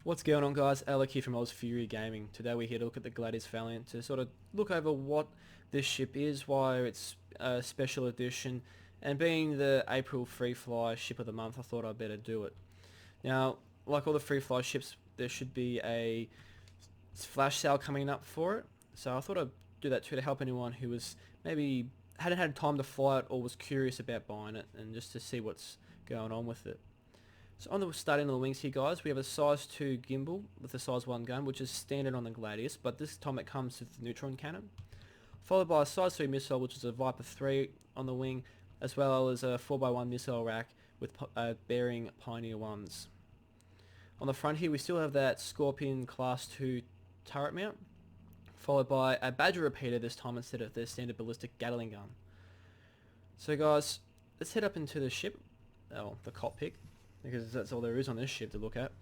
What's going on, guys? Alec here from Oz Fury Gaming. Today we're here to look at the Gladius Valiant to sort of look over what this ship is, why it's a special edition, and being the April free fly ship of the month, I thought I'd better do it. Now, like all the free fly ships, there should be a flash sale coming up for it, so I thought I'd do that too to help anyone who was maybe hadn't had time to fly it or was curious about buying it, and just to see what's going on with it. So on the starting on the wings here, guys, we have a size 2 gimbal with a size 1 gun, which is standard on the Gladius, but this time it comes with the neutron cannon. Followed by a size 3 missile, which is a Viper 3 on the wing, as well as a 4x1 missile rack with bearing Pioneer 1s. On the front here, we still have that Scorpion Class 2 turret mount, followed by a Badger repeater this time instead of the standard ballistic Gatling gun. So guys, let's head up into the ship, the cockpit, because that's all there is on this ship to look at.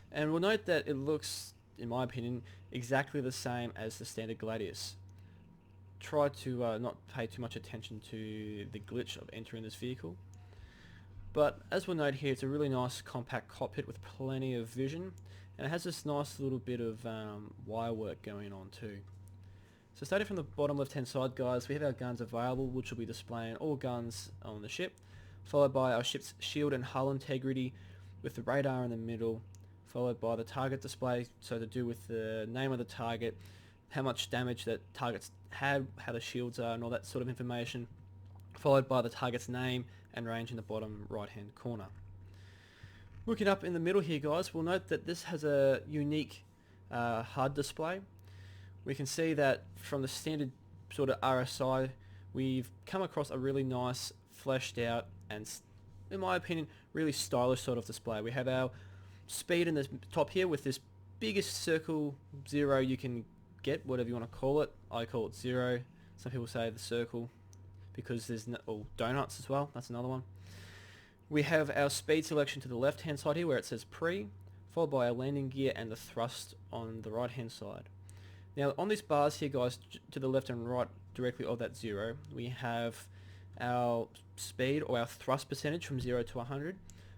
And we'll note that it looks, in my opinion, exactly the same as the standard Gladius. Try to not pay too much attention to the glitch of entering this vehicle. But as we'll note here, it's a really nice compact cockpit with plenty of vision, and it has this nice little bit of wire work going on too. So starting from the bottom left hand side, guys, we have our guns available, which will be displaying all guns on the ship, followed by our ship's shield and hull integrity with the radar in the middle, followed by the target display, so to do with the name of the target, how much damage that targets had, how the shields are, and all that sort of information, followed by the target's name and range in the bottom right hand corner. Looking up in the middle here, guys, we'll note that this has a unique HUD display. We can see that from the standard sort of RSI, we've come across a really nice fleshed out and, in my opinion, really stylish sort of display. We have our speed in the top here with this biggest circle 0 you can get, whatever you want to call it. I call it 0. Some people say the circle because there's donuts as well. That's another one. We have our speed selection to the left hand side here where it says pre, followed by our landing gear and the thrust on the right hand side. Now on these bars here, guys, to the left and right directly of that 0, we have our speed or our thrust percentage from 0 to 100,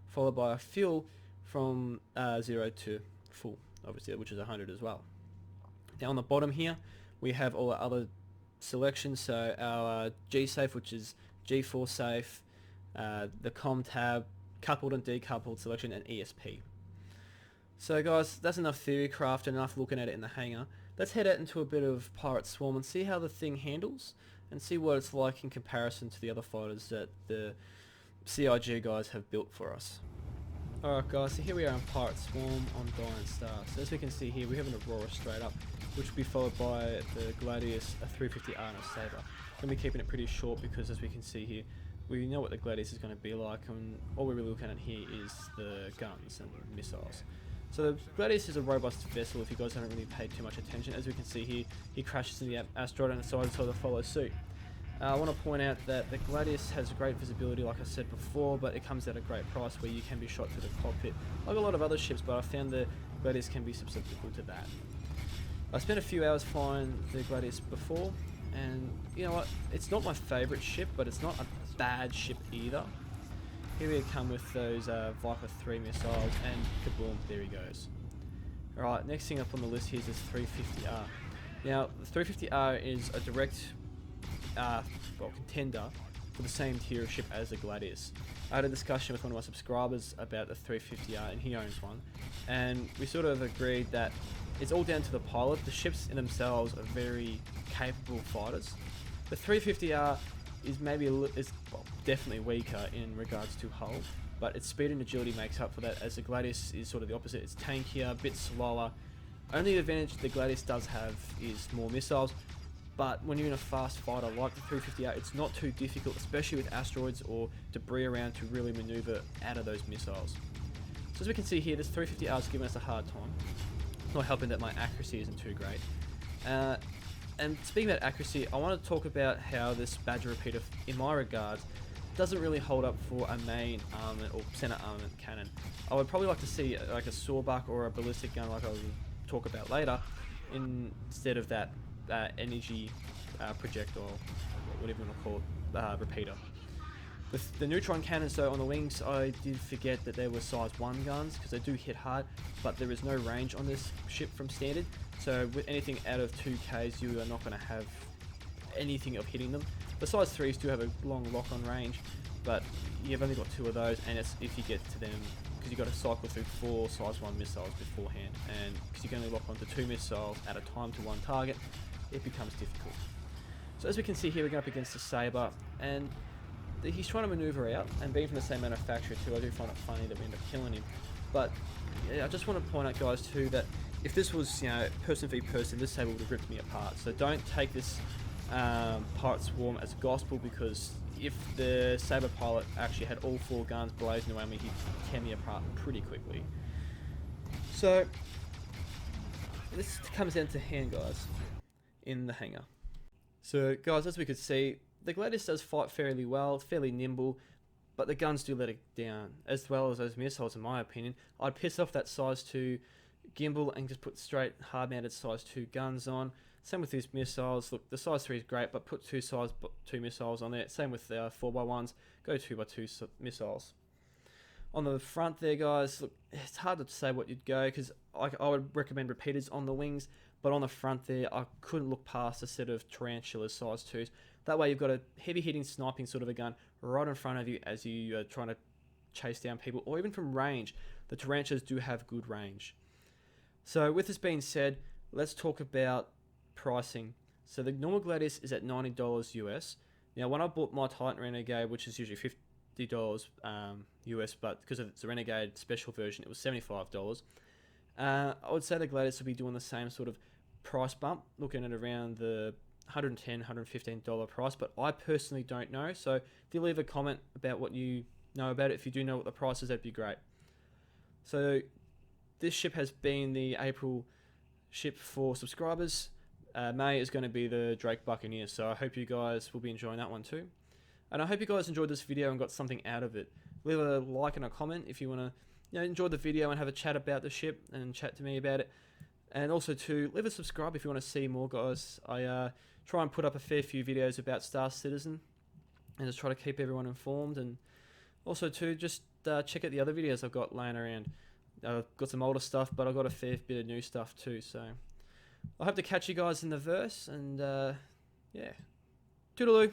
followed by our fuel from 0 to full, obviously, which is 100 as well. Now on the bottom here, we have all our other selections, so our G-Safe, which is G4 safe, the COM tab, coupled and decoupled selection, and ESP. So guys, that's enough theory craft and enough looking at it in the hangar. Let's head out into a bit of Pirate Swarm and see how the thing handles and see what it's like in comparison to the other fighters that the CIG guys have built for us. Alright guys, so here we are in Pirate Swarm on Dying Star. So as we can see here, we have an Aurora straight up, which will be followed by the Gladius, a 350R and a Sabre. I'm going to be keeping it pretty short because, as we can see here, we know what the Gladius is going to be like, and all we're really looking at here is the guns and missiles. So the Gladius is a robust vessel if you guys haven't really paid too much attention. As we can see here, he crashes in the asteroid and decided to follow suit. I want to point out that the Gladius has great visibility, like I said before, but it comes at a great price where you can be shot through the cockpit, like a lot of other ships, but I found the Gladius can be susceptible to that. I spent a few hours flying the Gladius before, and you know what, it's not my favourite ship, but it's not a bad ship either. Here we come with those Viper 3 missiles, and kaboom, there he goes. Alright, next thing up on the list here is this 350R. Now, the 350R is a direct contender for the same tier of ship as the Gladius. I had a discussion with one of my subscribers about the 350R, and he owns one, and we sort of agreed that it's all down to the pilot. The ships in themselves are very capable fighters. The 350R is definitely weaker in regards to hull, but its speed and agility makes up for that, as the Gladius is sort of the opposite. It's tankier, a bit slower. Only advantage the Gladius does have is more missiles, but when you're in a fast fighter like the 350R, it's not too difficult, especially with asteroids or debris around, to really maneuver out of those missiles. So as we can see here, this 350R is giving us a hard time. Not helping that my accuracy isn't too great. And speaking about accuracy, I want to talk about how this Badger repeater, in my regards, doesn't really hold up for a main armament or center armament cannon. I would probably like to see like a sawbuck or a ballistic gun, like I will talk about later, instead of that energy projectile, whatever you want to call it, repeater. With the neutron cannons though on the wings, I did forget that there were size 1 guns, because they do hit hard, but there is no range on this ship from standard. So with anything out of 2Ks, you are not going to have anything of hitting them. The size 3s do have a long lock-on range, but you've only got 2 of those, and it's if you get to them, because you've got to cycle through 4 size 1 missiles beforehand, and because you can only lock onto 2 missiles at a time to one target, it becomes difficult. So as we can see here, we're going up against the Sabre, and he's trying to maneuver out, and being from the same manufacturer too, I do find it funny that we end up killing him. But yeah, I just want to point out, guys, too, that if this was, you know, person v person, this Sabre would have ripped me apart. So don't take this Pirate Swarm as gospel, because if the Sabre pilot actually had all 4 guns blazing away me, he'd tear me apart pretty quickly. So this comes down to hand, guys, in the hangar. So guys, as we could see, the Gladius does fight fairly well, it's fairly nimble, but the guns do let it down, as well as those missiles in my opinion. I'd piss off that size 2 gimbal and just put straight hard-mounted size 2 guns on. Same with these missiles. Look, the size 3 is great, but put 2 size 2 missiles on there. Same with the 4x1s, go 2x2 missiles. On the front there, guys, look, it's hard to say what you'd go, because I would recommend repeaters on the wings, but on the front there, I couldn't look past a set of Tarantulas size 2s. That way you've got a heavy-hitting sniping sort of a gun right in front of you as you are trying to chase down people, or even from range. The Tarantulas do have good range. So with this being said, let's talk about pricing. So the normal Gladius is at $90 US. Now when I bought my Titan Renegade, which is usually $50 US, but because it's a Renegade special version, it was $75. I would say the Gladius will be doing the same sort of price bump, looking at around the $110, $115 price, but I personally don't know. So if you leave a comment about what you know about it, if you do know what the price is, that'd be great. So this ship has been the April ship for subscribers. May is going to be the Drake Buccaneer, so I hope you guys will be enjoying that one too. And I hope you guys enjoyed this video and got something out of it. Leave a like and a comment if you want to, you know, enjoy the video and have a chat about the ship and chat to me about it. And also to leave a subscribe if you want to see more, guys. I try and put up a fair few videos about Star Citizen and just try to keep everyone informed. And also to just check out the other videos I've got laying around. I've got some older stuff, but I've got a fair bit of new stuff too. So I hope to catch you guys in the verse, and yeah, toodaloo.